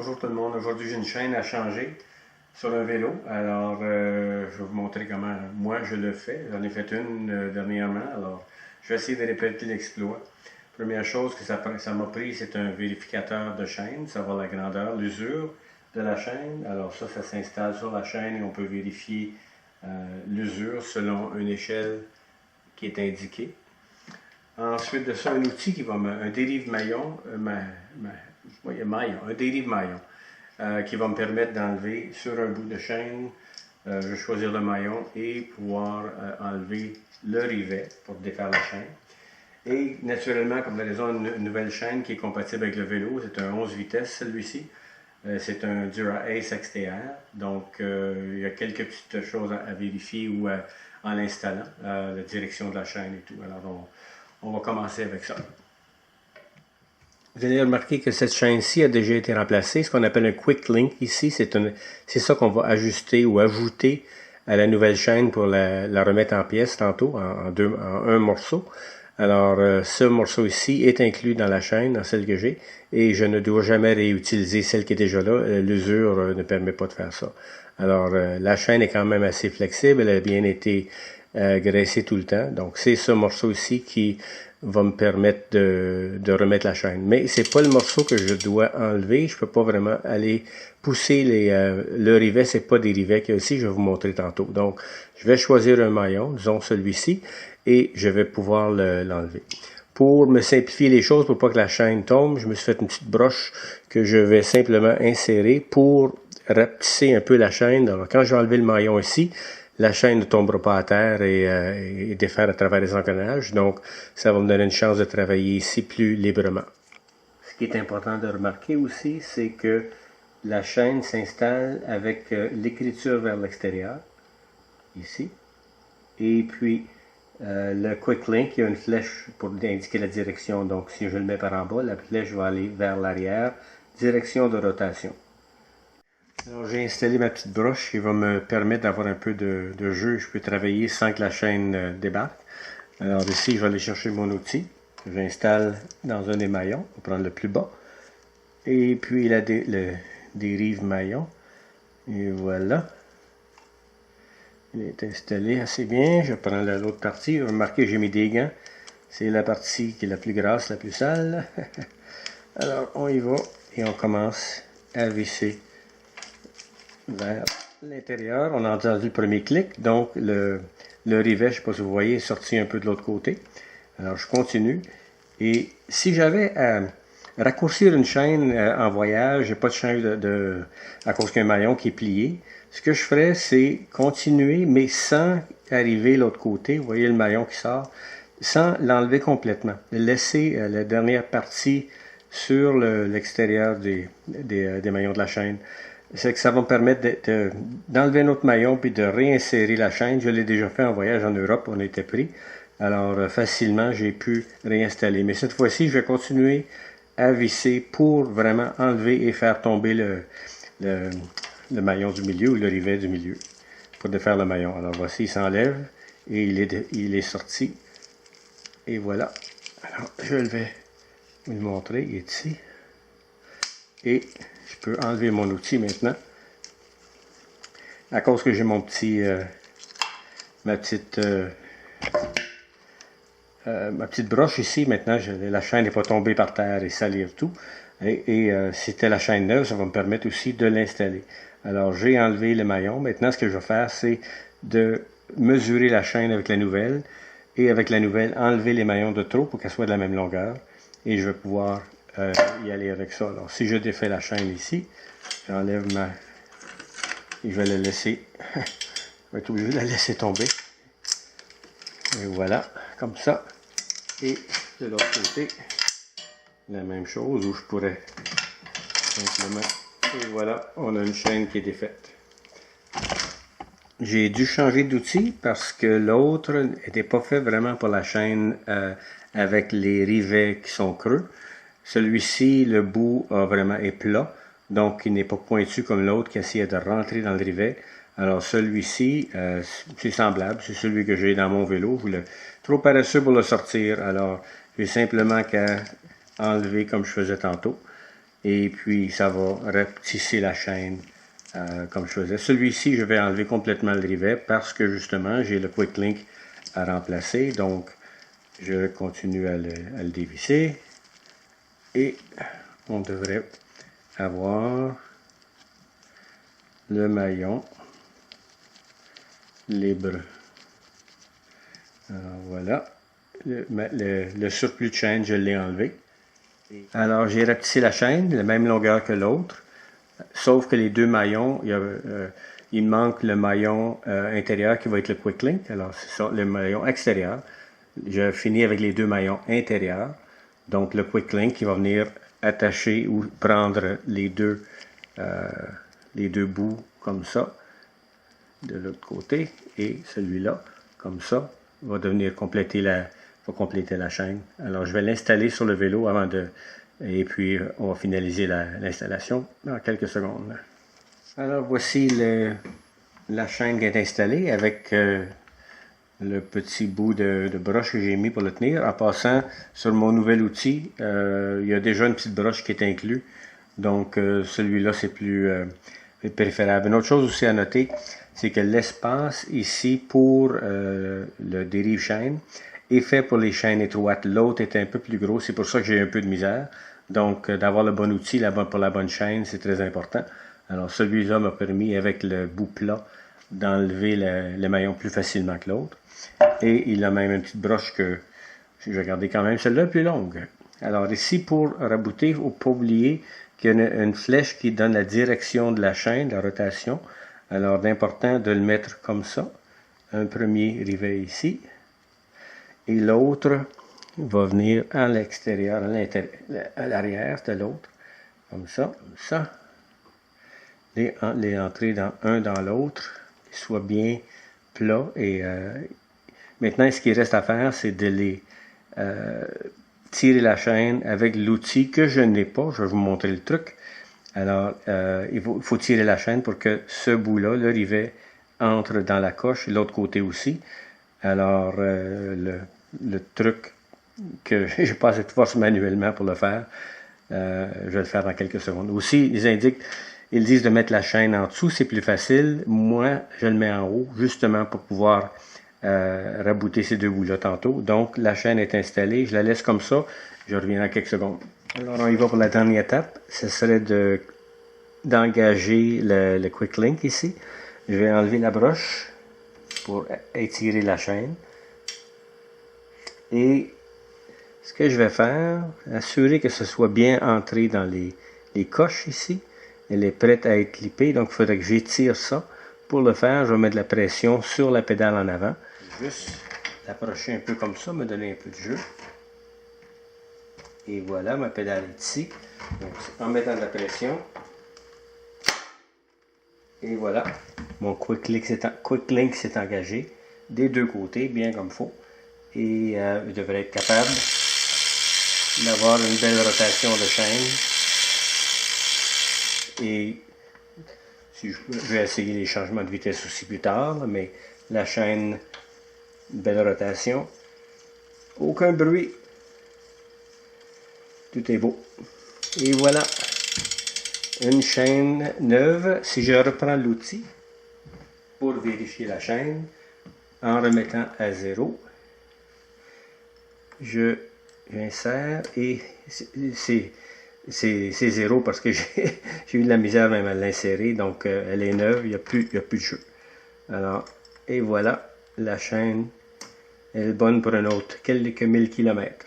Bonjour tout le monde, aujourd'hui j'ai une chaîne à changer sur un vélo. Alors je vais vous montrer comment moi je le fais. J'en ai fait une dernièrement, alors je vais essayer de répéter l'exploit. Première chose que ça m'a pris, c'est un vérificateur de chaîne, savoir la grandeur, l'usure de la chaîne. Alors ça s'installe sur la chaîne et on peut vérifier l'usure selon une échelle qui est indiquée. Ensuite de ça, un outil qui va un dérive-maillon, un dérive-maillon qui va me permettre d'enlever sur un bout de chaîne, je vais choisir le maillon et pouvoir enlever le rivet pour défaire la chaîne. Et naturellement, comme vous allez voir, une nouvelle chaîne qui est compatible avec le vélo, c'est un 11 vitesses celui-ci. C'est un Dura Ace XTR, donc il y a quelques petites choses à vérifier ou en l'installant, la direction de la chaîne et tout. Alors on va commencer avec ça. Vous allez remarquer que cette chaîne-ci a déjà été remplacée, ce qu'on appelle un Quick Link ici, c'est ça qu'on va ajuster ou ajouter à la nouvelle chaîne pour la remettre en pièces tantôt, en un morceau. Alors, ce morceau ici est inclus dans la chaîne, dans celle que j'ai, et je ne dois jamais réutiliser celle qui est déjà là. L'usure ne permet pas de faire ça. Alors, la chaîne est quand même assez flexible, elle a bien été graissée tout le temps. Donc, c'est ce morceau ici qui va me permettre de remettre la chaîne. Mais c'est pas le morceau que je dois enlever. Je peux pas vraiment aller pousser le rivet. C'est pas des rivets que aussi je vais vous montrer tantôt. Donc, je vais choisir un maillon, disons celui-ci, et je vais pouvoir l'enlever. Pour me simplifier les choses, pour pas que la chaîne tombe, je me suis fait une petite broche que je vais simplement insérer pour rapetisser un peu la chaîne. Alors, quand je vais enlever le maillon ici, la chaîne ne tombera pas à terre et défaire à travers les engrenages. Donc, ça va me donner une chance de travailler ici plus librement. Ce qui est important de remarquer aussi, c'est que la chaîne s'installe avec l'écriture vers l'extérieur, ici. Et puis, le Quick Link, il y a une flèche pour indiquer la direction. Donc, si je le mets par en bas, la flèche va aller vers l'arrière, direction de rotation. Alors, j'ai installé ma petite broche qui va me permettre d'avoir un peu de jeu. Je peux travailler sans que la chaîne débarque. Alors ici, je vais aller chercher mon outil. J'installe dans un des maillons. On va prendre le plus bas. Et puis le dérive maillon. Et voilà. Il est installé assez bien. Je prends l'autre partie. Remarquez, j'ai mis des gants. C'est la partie qui est la plus grasse, la plus sale. Alors, on y va et on commence à visser vers l'intérieur. On a entendu le premier clic, donc le rivet, je ne sais pas si vous voyez, est sorti un peu de l'autre côté. Alors je continue. Et si j'avais à raccourcir une chaîne en voyage, j'ai pas de chaîne à cause qu'un maillon qui est plié, ce que je ferais, c'est continuer, mais sans arriver de l'autre côté. Vous voyez le maillon qui sort, sans l'enlever complètement. Laisser la dernière partie sur l'extérieur des maillons de la chaîne. C'est que ça va me permettre d'enlever notre maillon puis de réinsérer la chaîne. Je l'ai déjà fait en voyage en Europe, on était pris. Alors facilement, j'ai pu réinstaller. Mais cette fois-ci, je vais continuer à visser pour vraiment enlever et faire tomber le maillon du milieu ou le rivet du milieu pour défaire le maillon. Alors voici, il s'enlève et il est sorti. Et voilà. Alors, je vais vous le montrer. Il est ici. Et je peux enlever mon outil maintenant. À cause que j'ai mon petit ma petite broche ici, maintenant la chaîne n'est pas tombée par terre et salir tout. Et si c'était la chaîne neuve, ça va me permettre aussi de l'installer. Alors j'ai enlevé le maillon. Maintenant ce que je vais faire, c'est de mesurer la chaîne avec la nouvelle. Et avec la nouvelle, enlever les maillons de trop pour qu'elle soit de la même longueur. Et je vais pouvoir y aller avec ça. Alors, si je défais la chaîne ici, j'enlève et je vais la laisser. Je vais être obligé de la laisser tomber. Et voilà, comme ça. Et de l'autre côté, la même chose où je pourrais simplement. Et voilà, on a une chaîne qui est défaite. J'ai dû changer d'outil parce que l'autre n'était pas fait vraiment pour la chaîne avec les rivets qui sont creux. Celui-ci, le bout est plat, donc il n'est pas pointu comme l'autre qui essayait de rentrer dans le rivet. Alors celui-ci, c'est semblable, c'est celui que j'ai dans mon vélo. Je voulais trop paresseux pour le sortir, alors j'ai simplement qu'à enlever comme je faisais tantôt. et puis ça va rapetisser la chaîne comme je faisais. Celui-ci, je vais enlever complètement le rivet parce que justement, j'ai le Quick Link à remplacer. Donc, je continue à le dévisser et on devrait avoir le maillon libre. Alors, voilà, le surplus de chaîne, je l'ai enlevé. Alors, j'ai rapetissé la chaîne, la même longueur que l'autre, sauf que les deux maillons, il manque le maillon intérieur qui va être le Quick Link. Alors, c'est ça, le maillon extérieur. Je finis avec les deux maillons intérieurs. Donc, le Quick Link qui va venir attacher ou prendre les deux bouts comme ça, de l'autre côté, et celui-là, comme ça, va compléter la chaîne. Alors, je vais l'installer sur le vélo et puis on va finaliser l'installation dans quelques secondes. Alors, voici la chaîne qui est installée avec le petit bout de broche que j'ai mis pour le tenir. En passant, sur mon nouvel outil, il y a déjà une petite broche qui est inclue. Donc, celui-là, c'est plus préférable. Une autre chose aussi à noter, c'est que l'espace ici pour le dérive-chaîne est fait pour les chaînes étroites. L'autre est un peu plus gros, c'est pour ça que j'ai un peu de misère. Donc, d'avoir le bon outil pour la bonne chaîne, c'est très important. Alors, celui-là m'a permis, avec le bout plat, d'enlever le maillon plus facilement que l'autre. Et il a même une petite broche que je vais garder quand même celle-là plus longue. Alors, ici, pour rabouter, il ne faut pas oublier qu'il y a une flèche qui donne la direction de la chaîne, la rotation. Alors, d'important de le mettre comme ça. Un premier rivet ici. Et l'autre va venir à l'extérieur, à l'arrière de l'autre. Comme ça, comme ça. Les entrer un dans l'autre, qu'ils soient bien plats. Et maintenant, ce qui reste à faire, c'est de tirer la chaîne avec l'outil que je n'ai pas. Je vais vous montrer le truc. Alors, il faut tirer la chaîne pour que ce bout-là, le rivet, entre dans la coche, et l'autre côté aussi. Alors, le truc que je n'ai pas assez de force manuellement pour le faire, je vais le faire dans quelques secondes. Aussi, ils disent de mettre la chaîne en dessous, c'est plus facile. Moi, je le mets en haut, justement pour pouvoir rabouter ces deux bouts-là tantôt. Donc, la chaîne est installée, je la laisse comme ça, je reviens dans quelques secondes. Alors, on y va pour la dernière étape, ce serait d'engager le Quick Link ici. Je vais enlever la broche pour étirer la chaîne. Et ce que je vais faire, assurer que ce soit bien entré dans les coches ici. Elle est prête à être clippée, donc il faudrait que j'étire ça. Pour le faire, je vais mettre de la pression sur la pédale en avant. Juste l'approcher un peu comme ça, me donner un peu de jeu. Et voilà, ma pédale est ici. Donc, en mettant de la pression. Et voilà, mon Quick Link s'est engagé des deux côtés, bien comme il faut. Et je devrais être capable d'avoir une belle rotation de chaîne. Et si je vais essayer les changements de vitesse aussi plus tard, mais la chaîne, belle rotation, aucun bruit, tout est beau. Et voilà, une chaîne neuve. Si je reprends l'outil pour vérifier la chaîne, en remettant à 0, j'insère et c'est 0 parce que j'ai eu de la misère même à l'insérer, donc elle est neuve, il n'y a plus de jeu. Alors, et voilà, la chaîne est bonne pour un autre quelques 1000 km.